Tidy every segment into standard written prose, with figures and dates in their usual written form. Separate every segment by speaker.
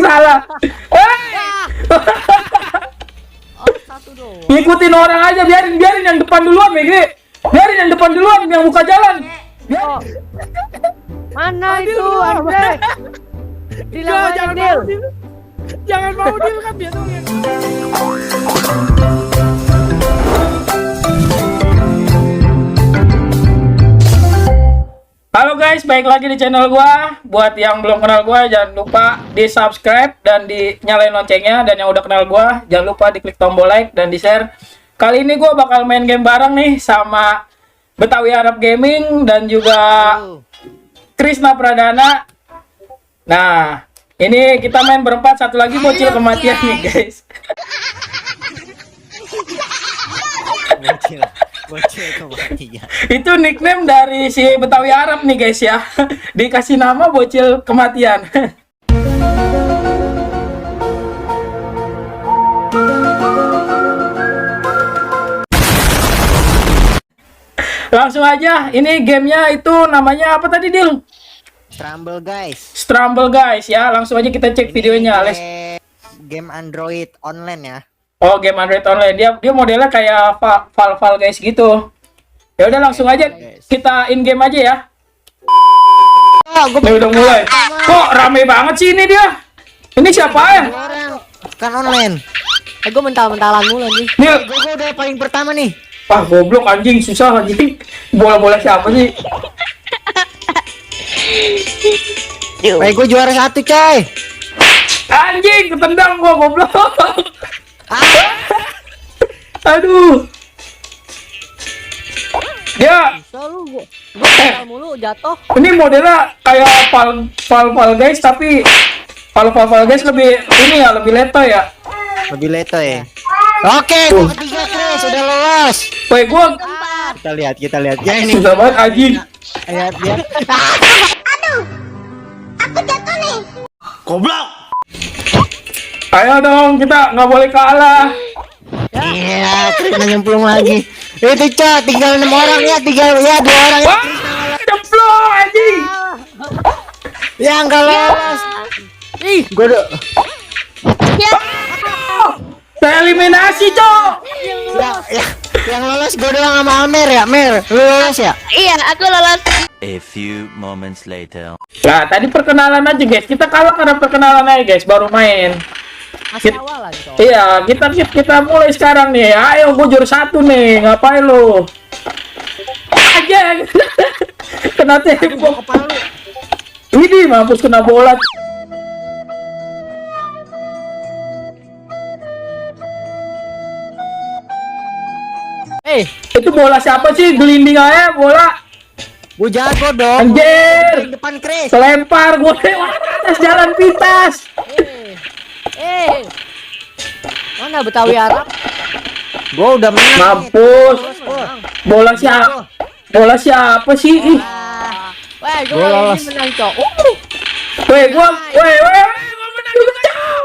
Speaker 1: yang salah.
Speaker 2: Oh, satu doang.
Speaker 1: Ngikutin orang aja, biarin yang depan duluan, Megri. Biarin yang depan duluan, yang buka jalan.
Speaker 2: Oh. Mana itu, Andre?
Speaker 3: Enggak, jangan mau deal. Jangan mau deal kan dia tuh.
Speaker 1: Halo guys, balik lagi di channel gua. Buat yang belum kenal gua, jangan lupa di-subscribe dan dinyalain loncengnya. Dan yang udah kenal gua, jangan lupa diklik tombol like dan di-share. Kali ini gua bakal main game bareng nih sama Betawi Arab Gaming dan juga Krisna Pradana. Nah, ini kita main berempat, satu lagi bocil kematian nih guys.
Speaker 4: Bocil kematian.
Speaker 1: Itu nickname dari si Betawi Arab nih guys ya. Dikasih nama bocil kematian. Langsung aja, ini gamenya itu namanya apa tadi, Dil?
Speaker 4: Scramble guys.
Speaker 1: Scramble guys ya. Langsung aja kita cek videonya.
Speaker 4: Game Android online ya.
Speaker 1: Oh, game Android online. Dia modelnya kayak Val guys gitu. Ya udah langsung aja kita in game aja ya. Nih, udah mulai. Kok rame banget sih ini dia? Ini siapa ya?
Speaker 4: Orang kan online.
Speaker 2: Gue mental-mentalan mulu nih.
Speaker 1: Nih,
Speaker 4: Gue udah paling pertama nih.
Speaker 1: ah goblok anjing, susah anjing. Bola-bola siapa sih?
Speaker 4: Baik, gue juara satu coy.
Speaker 1: Anjing, ketendang gua goblok. Aduh. Dia
Speaker 2: Selalu gue mental mulu jatuh.
Speaker 1: ini modelnya kayak Val guys, tapi Val guys lebih ini ya, lebih leto ya.
Speaker 4: Lebih leto ya. Oke, gue ketiga Chris, udah lolos.
Speaker 1: Woi, gua
Speaker 4: Kita lihat ya ini.
Speaker 1: susah banget anjing.
Speaker 4: Lihat ya.
Speaker 3: Goblok.
Speaker 1: Ayo dong, kita nggak boleh kalah.
Speaker 4: Iya, Chris nyemplung lagi. Itu coy, tinggal 6 orang ya, 2 orang.
Speaker 1: Wah, jeblok anjing.
Speaker 4: Ya enggak lolos.
Speaker 2: Ih,
Speaker 4: Gue udah.
Speaker 1: Saya eliminasi, Cok.
Speaker 4: Ya, yang lolos gue doang sama Amer ya, Mer. Lu lolos ya?
Speaker 5: Iya, aku lolos.
Speaker 6: A few moments later.
Speaker 1: Nah, tadi perkenalan aja, guys. Kita kalah karena perkenalan aja, guys. Baru main.
Speaker 2: masih awalan coy.
Speaker 1: Iya, kita mulai sekarang nih. Ayo, gue juara satu nih. Ngapain lu? Aja. Kena tembok. Ini mampus kena bola. Itu bola siapa sih? Gelinding aja bola.
Speaker 4: Gue jago dong.
Speaker 1: Anjir.
Speaker 4: Depan Chris.
Speaker 1: Selempar gue atas jalan pintas.
Speaker 2: Mana Betawi Arab?
Speaker 4: Gue udah menang.
Speaker 1: Mampus. Bola siapa sih? Ih.
Speaker 2: Weh, gue
Speaker 4: Gua lolos.
Speaker 2: menang cok.
Speaker 1: Weh, gua menang juga, Cok.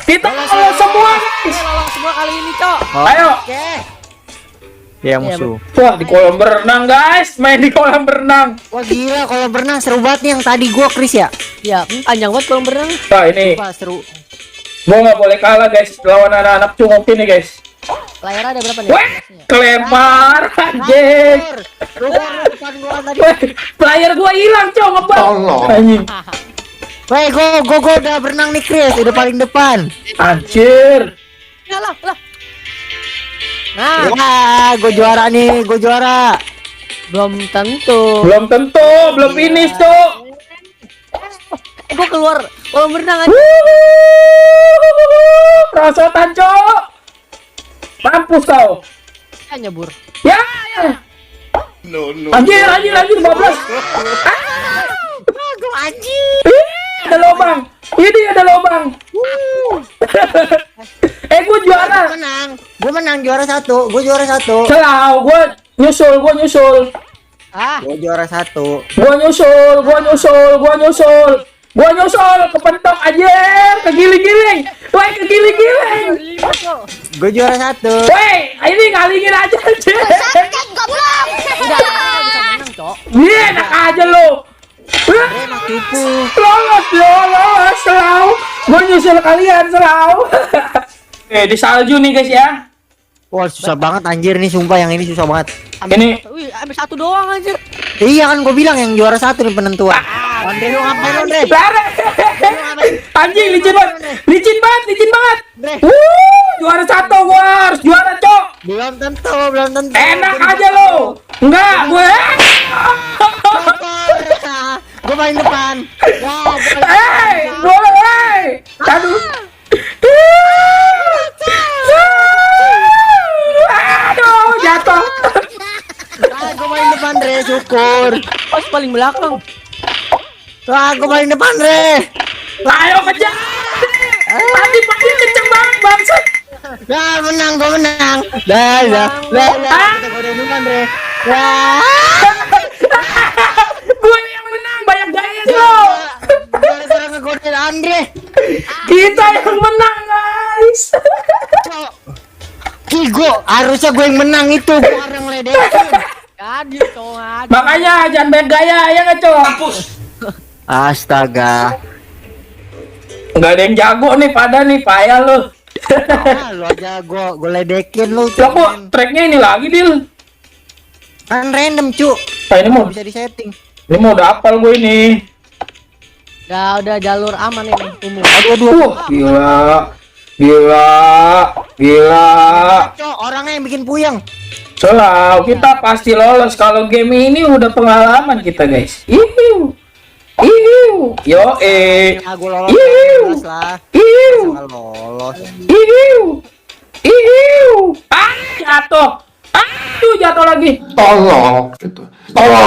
Speaker 1: Kita lolos semua, guys.
Speaker 2: Lolos semua kali ini cok.
Speaker 1: Ayo.
Speaker 4: Oke. Ya musuh.
Speaker 1: Wah, di kolam berenang, guys. Main di kolam berenang.
Speaker 4: Wah gila, kalau berenang seru banget nih yang tadi gue Chris ya.
Speaker 2: Ya, panjang banget kolam berenang.
Speaker 1: Wah, ini
Speaker 4: Wah seru.
Speaker 1: gua nggak boleh kalah, guys. Lawan anak-anak cungok ini, guys.
Speaker 2: Layar ada berapa nih?
Speaker 1: Weh, kelempar, anjing.
Speaker 4: Depan gua tadi.
Speaker 1: Weh, player gua hilang, Cok. Ngebang. Anjing.
Speaker 4: Weh, gue udah berenang nih Chris, udah paling depan.
Speaker 1: Anjir.
Speaker 2: Lah.
Speaker 4: Nah, ya, gue juara nih, gue juara.
Speaker 2: Belum tentu.
Speaker 1: Belum finish, Cok.
Speaker 2: Gue keluar kolam berenang aja.
Speaker 1: Perosotan, Cok. Mampus kau.
Speaker 2: Ya nyebur.
Speaker 1: Ya. Anjir, 12.
Speaker 4: Gue anjing.
Speaker 1: Ada lubang. Ini ada lubang. Gue juara.
Speaker 4: Gue menang juara satu. Gue juara satu.
Speaker 1: Selau, gue nyusul.
Speaker 4: Gue juara satu.
Speaker 1: Gue nyusul. Kepentok aja. Kegiling-giling. Woi, kegiling-giling.
Speaker 4: Gue juara satu.
Speaker 1: Woi, ini ngalingin aja.
Speaker 5: Goblok.
Speaker 2: Udah, bisa menang cok.
Speaker 1: Iya, enak aja lo.
Speaker 4: Enak tipu.
Speaker 1: Lolos. Gue nyusul kalian serau. Di salju nih guys ya.
Speaker 4: Wah, susah banget anjir nih, sumpah yang ini susah banget.
Speaker 1: Ini
Speaker 2: Wih, ambil satu doang anjir.
Speaker 4: Iya kan gue bilang yang juara satu nih penentuan. Andre lu ngapain lu, Andre?
Speaker 1: lari. Anjing licin banget. Licin banget.
Speaker 4: Bre.
Speaker 1: Juara satu gua harus juara, Cok.
Speaker 4: Belum tentu.
Speaker 1: Enak aja lo. Enggak, gue.
Speaker 4: Gue paling depan. Wah,
Speaker 1: Boleh. Aduh. Aduh, jatuh.
Speaker 4: gue paling depan, Re, syukur.
Speaker 2: Pas paling belakang.
Speaker 4: Wah, gue paling depan, Re.
Speaker 1: Ayo kejar. Tadi kenceng banget, bangsat.
Speaker 4: Nah, menang, gue menang. Lah. Kita udah duluan, Re. Wah.
Speaker 1: Gue yang menang, banyak guys lo.
Speaker 4: Gara-gara ngegodain Andre.
Speaker 1: Kita yang menang, guys.
Speaker 4: Kigo, harusnya gue yang menang itu. Gue orang ledekin.
Speaker 2: Jadi cowok.
Speaker 1: Makanya jangan banyak gaya, ya nggak, Cok?
Speaker 4: Astaga.
Speaker 1: Nggak ada yang jago nih, pada nih, payah lo.
Speaker 4: Lu aja gue ledekin lu.
Speaker 1: Lah kok tracknya ini lagi, Dil?
Speaker 4: Kan random, cu.
Speaker 1: Nah, ini mau
Speaker 4: Bisa disetting.
Speaker 1: udah hafal gue ini.
Speaker 2: Udah jalur aman ini umum.
Speaker 1: Aduh, gila.
Speaker 4: Cok, orangnya yang bikin puyeng.
Speaker 1: Selalu kita pasti lolos kalau game ini udah pengalaman kita, guys. Iu. Yo
Speaker 4: Gue lolos.
Speaker 1: Iu.
Speaker 4: Lolos lah.
Speaker 1: Iu.
Speaker 4: Nggak lolos.
Speaker 1: Iu. Jatuh. Aduh, jatuh lagi. Tolong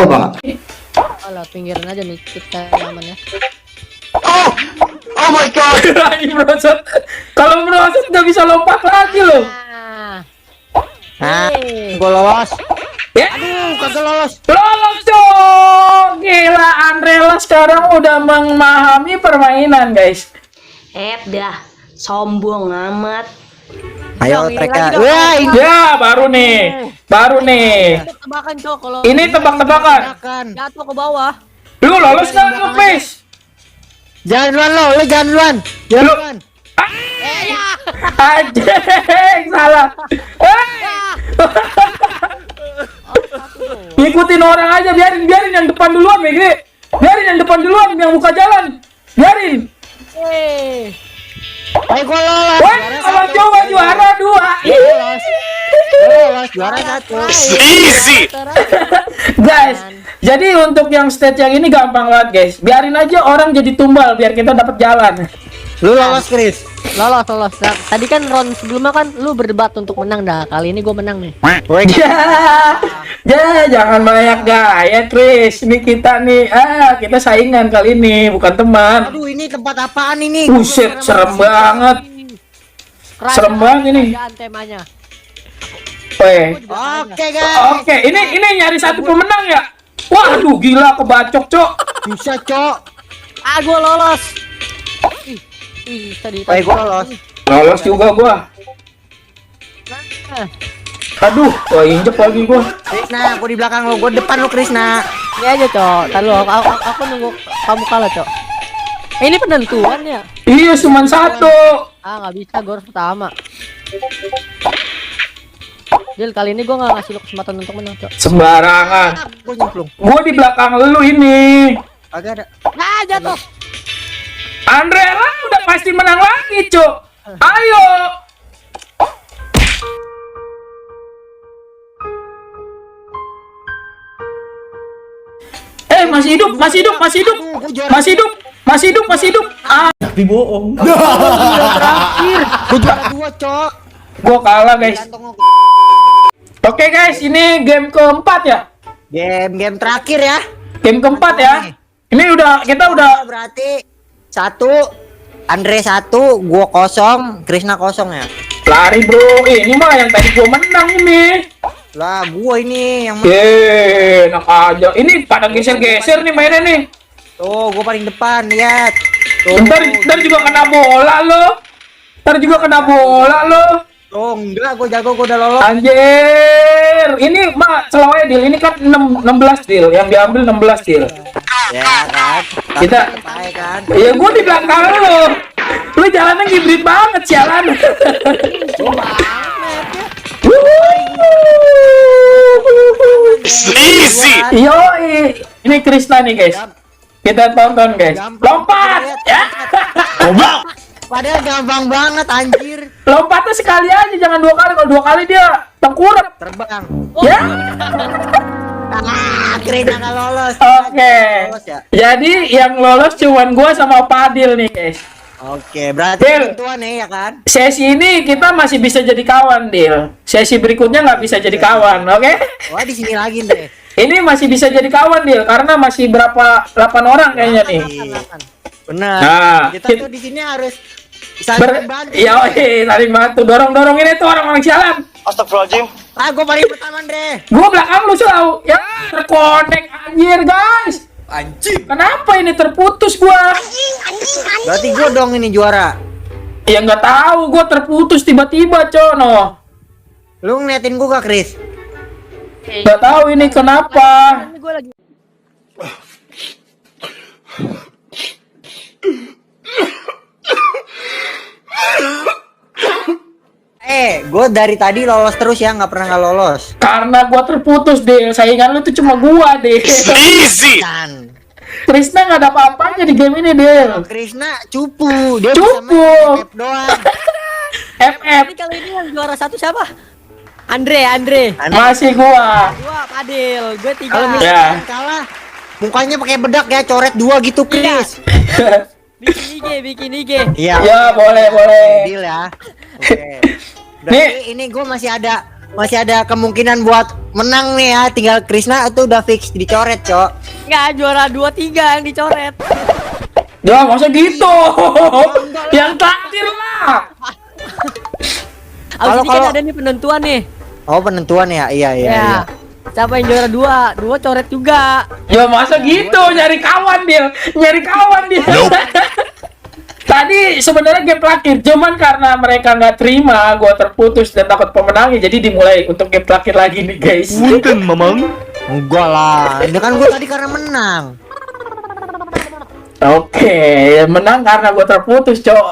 Speaker 1: banget.
Speaker 2: Alah, pinggiran aja nih kita amannya.
Speaker 4: Oh my god.
Speaker 1: Ini merosot. Kalau merosot nggak bisa lompat lagi loh.
Speaker 4: Nah, gue lolos.
Speaker 1: Ya,
Speaker 4: Aduh, kagak lolos.
Speaker 1: lolos dong. Gila, Andrela sekarang udah memahami permainan, guys.
Speaker 5: Dah, sombong amat.
Speaker 4: Ayo,
Speaker 2: Ini
Speaker 4: mereka.
Speaker 2: lagi dong.
Speaker 4: Wah, ini
Speaker 1: Ya, baru nih.
Speaker 2: Tebakan cok kalau
Speaker 1: Ini tebak-tebakan.
Speaker 4: kan.
Speaker 2: jatuh ke bawah.
Speaker 1: Lu lolos nggak lu, please?
Speaker 4: Jangan duluan lo, jangan duluan. Jangan duluan.
Speaker 1: Anjing, salah. Ngikutin orang aja, biarin yang depan duluan, Mege. Biarin yang depan duluan, yang buka jalan. Biarin.
Speaker 4: Ayo gue lolos.
Speaker 1: Wah, kalau coba juara 2.
Speaker 4: Lolos, juara 1.
Speaker 1: Guys, jadi untuk yang stage yang ini gampang banget, guys. Biarin aja orang jadi tumbal biar kita dapat jalan.
Speaker 4: Lu lolos, Chris.
Speaker 2: Lolos. Nah, tadi kan round sebelumnya kan lu berdebat untuk menang dah. Kali ini gue menang nih.
Speaker 1: Jangan banyak gaya, Chris. Ini kita nih, kita saingan kali ini, bukan teman.
Speaker 4: Aduh, ini tempat apaan ini?
Speaker 1: Buset, serem banget. Serem banget ini.
Speaker 2: Kerajaan temanya.
Speaker 4: Oke, guys.
Speaker 1: Oke, ini nyari satu pemenang ya. Waduh, gila kebacok, Cok.
Speaker 4: Bisa, Cok.
Speaker 2: Gue lolos. Tadi.
Speaker 4: Ayo gue lolos.
Speaker 1: Lolos juga gua. Aduh, injek lagi gua.
Speaker 4: Krisna, aku di belakang lo, gue depan lo, Krisna.
Speaker 2: Ini aja cok. Tadi aku nunggu kamu kalah cok. Ini penentuan ya.
Speaker 1: Iya, cuma satu.
Speaker 2: Nggak bisa, gue harus pertama. Jil, kali ini gue nggak ngasih lo kesempatan untuk menang cok.
Speaker 1: Sembarangan.
Speaker 4: Gue nyemplung.
Speaker 1: Gua di belakang lu ini.
Speaker 4: Agak ada.
Speaker 2: Jatuh.
Speaker 1: Andrela udah pasti menang lagi, Cok. Ayo. Masih hidup.
Speaker 4: Dibohong. Terakhir. Gue juara 2, Cok.
Speaker 1: Gua kalah, guys. Oke, guys, ini game keempat ya.
Speaker 4: Game terakhir ya.
Speaker 1: Game keempat ya. Ini kita udah
Speaker 4: Berarti 1 Andre 1, gua 0, Krisna 0 ya.
Speaker 1: lari, bro. Ini mah yang tadi gua menang ini.
Speaker 4: Lah, gua ini yang
Speaker 1: Enak aja. Ini pada geser-geser nih mainnya nih.
Speaker 4: tuh, gua paling depan, lihat. Tuh,
Speaker 1: Ntar juga kena bola lo.
Speaker 4: tuh, enggak, gua jago, gua udah lolos.
Speaker 1: Anjir. Ini mah selawanya deal. Ini kan 16 deal. Yang diambil 16 deal.
Speaker 4: Ya kan.
Speaker 1: Kita-
Speaker 4: Baik kan.
Speaker 1: Ya gua di belakang lo. Lu jalannya hibrid banget sialan.
Speaker 4: Easy.
Speaker 1: Yoi, ini Krisna nih guys. Kita tonton guys. Lompat. Ya.
Speaker 4: Padahal gampang banget anjir.
Speaker 1: Lompatnya sekali aja, jangan 2 kali. Kalau 2 kali dia tengkurap.
Speaker 4: Terbang.
Speaker 1: Ya.
Speaker 4: Keren nggak lolos.
Speaker 1: Oke.
Speaker 4: Lolos ya?
Speaker 1: Jadi yang lolos cuman gua sama Padil nih guys.
Speaker 4: Oke, berarti
Speaker 1: Dil.
Speaker 4: tentuan ya kan?
Speaker 1: Sesi ini kita masih bisa jadi kawan, Dil. Sesi berikutnya nggak bisa jadi kawan, oke?
Speaker 4: Wah, di sini lagi deh.
Speaker 1: Ini masih bisa jadi kawan, Dil, karena masih berapa 8 orang kayaknya nih.
Speaker 4: Benar.
Speaker 1: Nah,
Speaker 4: kita tuh di sini harus saling bantu.
Speaker 1: Iya, saling bantu. Dorong-dorong ini tuh orang-orang sialan.
Speaker 4: Ah, gue paling pertama, Andre.
Speaker 1: Gua belakang lu selalu. Ya, terkonek anjir, guys. Anjing. Kenapa ini terputus gua?
Speaker 4: Berarti gue dong ini juara.
Speaker 1: Ya nggak tahu, gua terputus tiba-tiba, Cono.
Speaker 4: Lu ngeliatin gue gak, Chris?
Speaker 1: Nggak tahu ini kenapa.
Speaker 2: Ini gue lagi.
Speaker 4: Gue dari tadi lolos terus ya, nggak pernah nggak lolos.
Speaker 1: Karena gua terputus, Dil. Saingan lu tuh cuma gua, Dil.
Speaker 4: Kan.
Speaker 1: Krisna nggak ada apa-apanya di game ini, Dil.
Speaker 4: Krisna cupu, dia
Speaker 1: Cupu.
Speaker 4: bisa main FF doang.
Speaker 1: FF
Speaker 2: Ini kali ini yang juara 1 siapa? Andre.
Speaker 1: masih gua.
Speaker 2: 2 Padil, gue 3.
Speaker 4: Kalau
Speaker 1: Ya.
Speaker 4: misalkan kalah, mukanya pakai bedak ya, coret 2 gitu, Chris.
Speaker 2: Bikin IG.
Speaker 4: Iya.
Speaker 1: Ya, boleh.
Speaker 4: Deal ya. Oke. Berarti ini gue masih ada kemungkinan buat menang nih ya. Tinggal Krisna itu udah fix dicoret, Cok.
Speaker 2: Enggak, juara 2-3 yang dicoret.
Speaker 1: Ya, masa gitu. Yang terakhir lah.
Speaker 2: Abis ini kan
Speaker 4: Kalau-
Speaker 2: ada nih penentuan nih.
Speaker 4: Oh, penentuan ya. Iya.
Speaker 2: Ya. Siapa yang juara 2? 2 coret juga.
Speaker 1: Ya, masa gitu. Nyari kawan, Dil. Tadi sebenarnya game terakhir, cuman karena mereka nggak terima, gua terputus dan takut pemenangnya, jadi dimulai untuk game terakhir lagi nih, guys.
Speaker 4: Enggak lah. Ini kan gue tadi karena menang.
Speaker 1: Oke, menang karena gua terputus, Cok.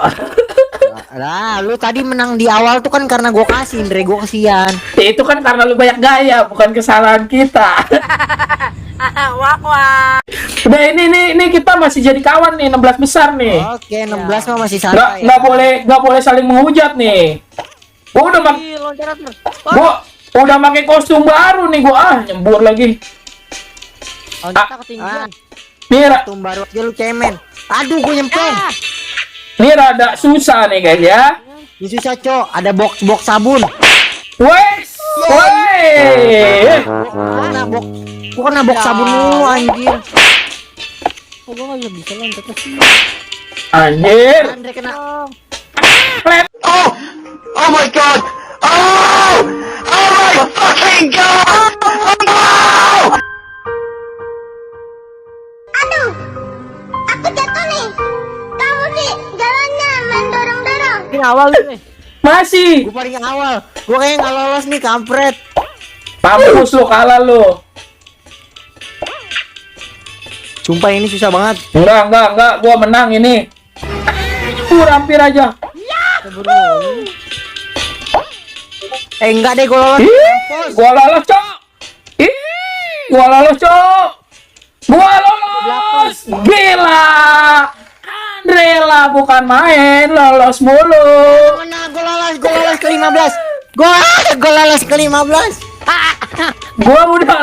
Speaker 4: Lah, lu tadi menang di awal tuh kan karena gue kasih, Andre, gue kasihan.
Speaker 1: Ya, itu kan karena lu banyak gaya, bukan kesalahan kita.
Speaker 2: Wah.
Speaker 1: Udah ini kita masih jadi kawan nih, 16 besar nih.
Speaker 4: Oke, 16 mah masih
Speaker 1: Nggak
Speaker 4: santai.
Speaker 1: nggak boleh saling menghujat nih. Gua udah
Speaker 2: Ih, loncat terus.
Speaker 1: gua udah pakai kostum baru nih, gua nyembur lagi.
Speaker 2: Kita ketinggian.
Speaker 1: Nih,
Speaker 4: Tum baru aja lu cemen. Aduh, gue nyemplung.
Speaker 1: nih rada susah nih guys ya.
Speaker 4: Ini susah, Cok. Ada box sabun.
Speaker 1: Wes,
Speaker 4: Gua kena box sabun mulu, anjir.
Speaker 2: Oh, gue nggak bisa loncat ke sini.
Speaker 1: Anjir.
Speaker 4: Andre kena.
Speaker 1: Klet.
Speaker 2: Ini awal nih.
Speaker 1: Masih.
Speaker 4: Gue paling awal. Gue kayak nggak lolos nih, kampret.
Speaker 1: Mampus lu, kalah lu.
Speaker 4: Sumpah ini susah banget.
Speaker 1: Enggak, gua menang ini. Hampir aja.
Speaker 4: Enggak deh, gue lolos.
Speaker 1: Gua lolos, Cok. Gua lolos, Cok. Gua lolos. Gila. Andrela bukan main, lolos mulu.
Speaker 4: Mana gue lolos ke 15. Gue lolos ke 15.
Speaker 1: Gua udah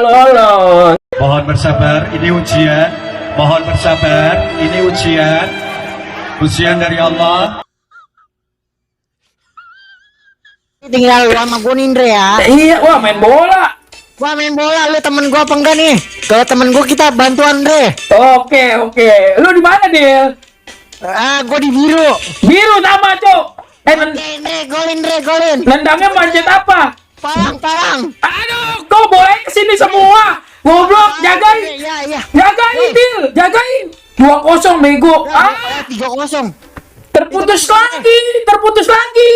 Speaker 1: lolos.
Speaker 7: Mohon bersabar, ini ujian. Mohon bersabar, ini ujian. Ujian dari Allah.
Speaker 4: Tinggal lu sama gue nih, Indra ya.
Speaker 1: Iya, wah main bola.
Speaker 4: Gua main bola, lu temen gua apa enggak nih? Kalau temen gua kita bantuan, Andre.
Speaker 1: Oke. Lu di mana, Dil?
Speaker 4: Gua di biru.
Speaker 1: Biru sama, Cok.
Speaker 4: Andre, golin.
Speaker 1: Nendangnya manjat apa?
Speaker 4: Palang.
Speaker 1: Aduh, kau boleh kesini semua. Goblok, jagain.
Speaker 4: Iya.
Speaker 1: Jagain, Dil. Jagain. 2-0, bego.
Speaker 4: 3-0.
Speaker 1: Terputus lagi.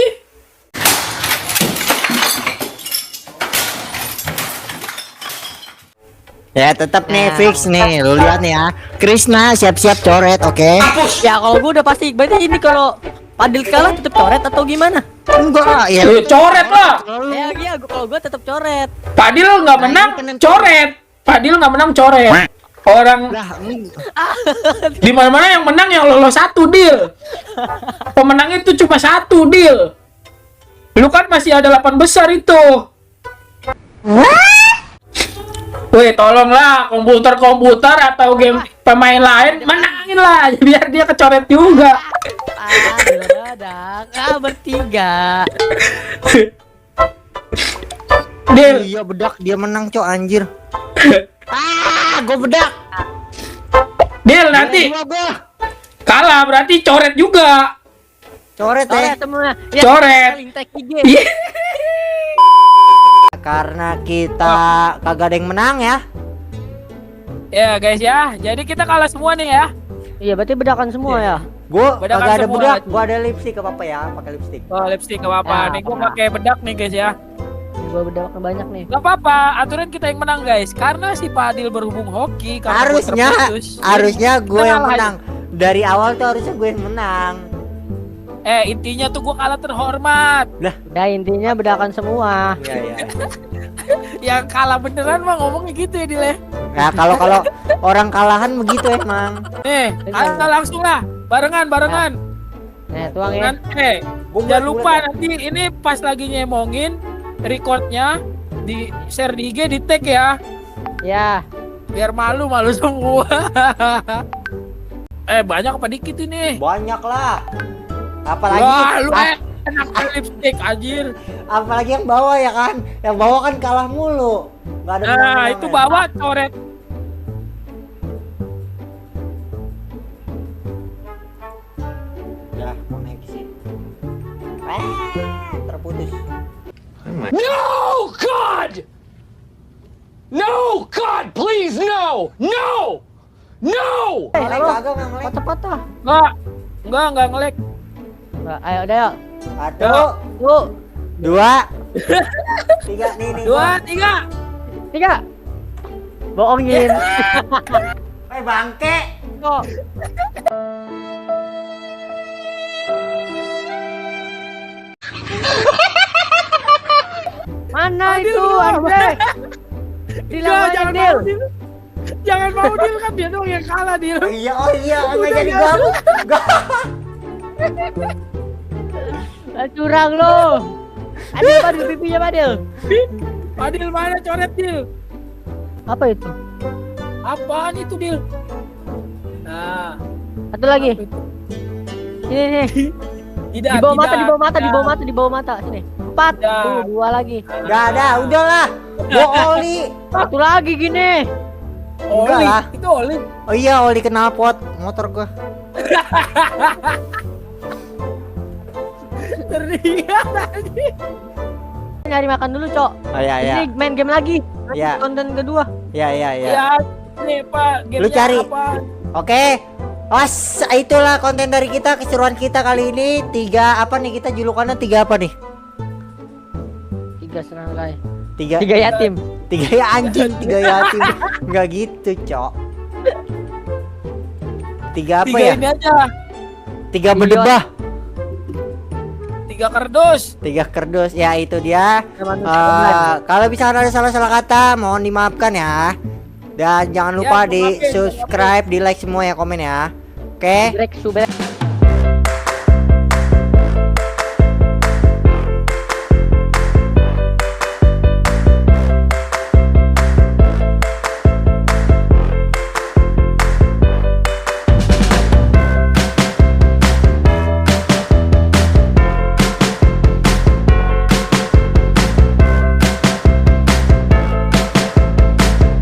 Speaker 4: Ya tetap nih fix nih, lu lihat nih ya. Krisna siap-siap coret, oke?
Speaker 2: Ya kalau gue udah pasti. Berarti ini kalau Padil kalah tetap coret atau gimana?
Speaker 4: Enggak lah, ya.
Speaker 1: Coret lah.
Speaker 2: Ya iya, kalau gue tetap coret.
Speaker 1: Padil nggak menang, coret. Padil nggak menang, coret. Orang
Speaker 4: Lah,
Speaker 1: di mana-mana yang menang yang lolos satu deal. Pemenang itu cuma satu deal. Lu kan masih ada 8 besar itu. Weh, tolonglah komputer atau game pemain lain menangin lah biar dia kecoret juga.
Speaker 2: Bertiga.
Speaker 1: Deal.
Speaker 4: iya bedak dia menang, Cok, anjir. Gue bedak.
Speaker 1: Deal nanti
Speaker 4: Gua.
Speaker 1: kalah berarti coret juga.
Speaker 4: Coret
Speaker 2: Coret
Speaker 4: ya.
Speaker 2: semua. Ya,
Speaker 1: Coret.
Speaker 2: saling tag IG.
Speaker 1: Iya.
Speaker 4: Karena kita kagak ada yang menang ya.
Speaker 1: Ya guys ya, jadi kita kalah semua nih ya.
Speaker 2: Iya, berarti bedakan semua ya.
Speaker 4: Gue
Speaker 1: Bedakan
Speaker 4: kagak ada
Speaker 1: semua.
Speaker 4: bedak, gue ada lipstick apa ya, pakai lipstick.
Speaker 1: Oh, lipstick gak apa-apa.
Speaker 2: Ya,
Speaker 1: Nih gue
Speaker 2: apa-apa.
Speaker 1: pakai bedak nih guys ya.
Speaker 2: Gue bedakan banyak nih.
Speaker 1: Gak apa-apa, aturan kita yang menang guys. Karena si Padil berhubung hoki. karena gua
Speaker 4: Harusnya
Speaker 1: terputus.
Speaker 4: harusnya gue
Speaker 1: Kita
Speaker 4: yang
Speaker 1: kalah
Speaker 4: menang. Dari awal tuh harusnya gue yang menang.
Speaker 1: Intinya tuh gue kalah terhormat.
Speaker 2: Udah intinya bedakan semua.
Speaker 4: Iya iya.
Speaker 1: Yang kalah beneran mah ngomongnya gitu ya Dile.
Speaker 4: Ya kalau orang kalahan begitu emang.
Speaker 1: Nih, kita langsung lah. Barengan.
Speaker 2: Nih, tuang ya.
Speaker 1: Jangan lupa nanti ini pas lagi nyemongin recordnya di share di IG, di tag ya.
Speaker 2: Ya.
Speaker 1: Biar malu semua. Banyak apa dikit ini?
Speaker 4: Banyak lah. Apalagi
Speaker 1: Wah, lu enak lipstick anjir.
Speaker 4: apalagi yang bawah ya kan. Yang bawah kan kalah mulu. Gak ada
Speaker 1: Nah,
Speaker 4: menang-menang
Speaker 1: itu
Speaker 4: ya.
Speaker 1: bawa coret.
Speaker 4: Ya, koneksi. Terputus.
Speaker 3: No, God! No, God, please, no! No! No!
Speaker 4: Ngelek kagak nggak ngelek.
Speaker 2: Patah-patah.
Speaker 1: Enggak ngelek.
Speaker 2: Ayo, udah yuk.
Speaker 4: 1,
Speaker 2: Yuk.
Speaker 4: 2, 3 nih
Speaker 1: 2, 3.
Speaker 2: 3. Bohongin.
Speaker 4: Bangke.
Speaker 2: Kok. Mana itu, Andre?
Speaker 1: Jangan
Speaker 2: Dilawan Dil.
Speaker 1: mau Dil. Jangan mau Dil, kan dia dong yang kalah Dil.
Speaker 4: Oh iya, nggak jadi gua.
Speaker 2: Curang lo. Adil, Padil, pipinya Padil.
Speaker 1: Padil mana coret Dil?
Speaker 2: Apa itu?
Speaker 1: Apaan itu Dil? Nah,
Speaker 2: Satu lagi.
Speaker 1: apa itu?
Speaker 2: Ini.
Speaker 1: Tidak,
Speaker 2: Di bawah mata,
Speaker 1: tidak,
Speaker 2: di bawah mata, di
Speaker 1: tidak.
Speaker 2: bawah mata, di bawah mata. Sini. 4.
Speaker 1: Ya.
Speaker 2: Tuh, 2 lagi.
Speaker 4: Gak ada, udahlah. Gua oli.
Speaker 2: Satu lagi gini.
Speaker 4: Enggak
Speaker 1: Oli,
Speaker 4: lah.
Speaker 1: itu oli.
Speaker 4: Oh iya, oli knalpot motor gua.
Speaker 1: Teringat lagi.
Speaker 2: Nyari makan dulu, Cok.
Speaker 4: Oh iya iya.
Speaker 2: Ini main game lagi.
Speaker 4: Iya.
Speaker 2: Konten kedua.
Speaker 4: Iya.
Speaker 1: Ya, nih Pak,
Speaker 4: Lu cari.
Speaker 1: apa?
Speaker 4: Oke. Was, itulah konten dari kita, keseruan kita kali ini. 3 apa nih kita julukannya 3 apa nih?
Speaker 2: 3 serangkai.
Speaker 4: 3
Speaker 2: 3 yatim.
Speaker 4: 3 ya anjing, 3 yatim. Enggak gitu, Cok. 3 apa
Speaker 1: 3
Speaker 4: ya?
Speaker 1: ini aja.
Speaker 4: 3 berdebah.
Speaker 1: 3 kardus.
Speaker 4: 3 kerdus. Ya itu dia.
Speaker 2: Teman-teman.
Speaker 4: Kalau bisa ada salah-salah kata mohon dimaafkan ya. Dan jangan lupa
Speaker 1: Ya,
Speaker 4: di
Speaker 1: maafin,
Speaker 4: subscribe, di like semua ya, komen ya. Oke.
Speaker 2: Break, subek.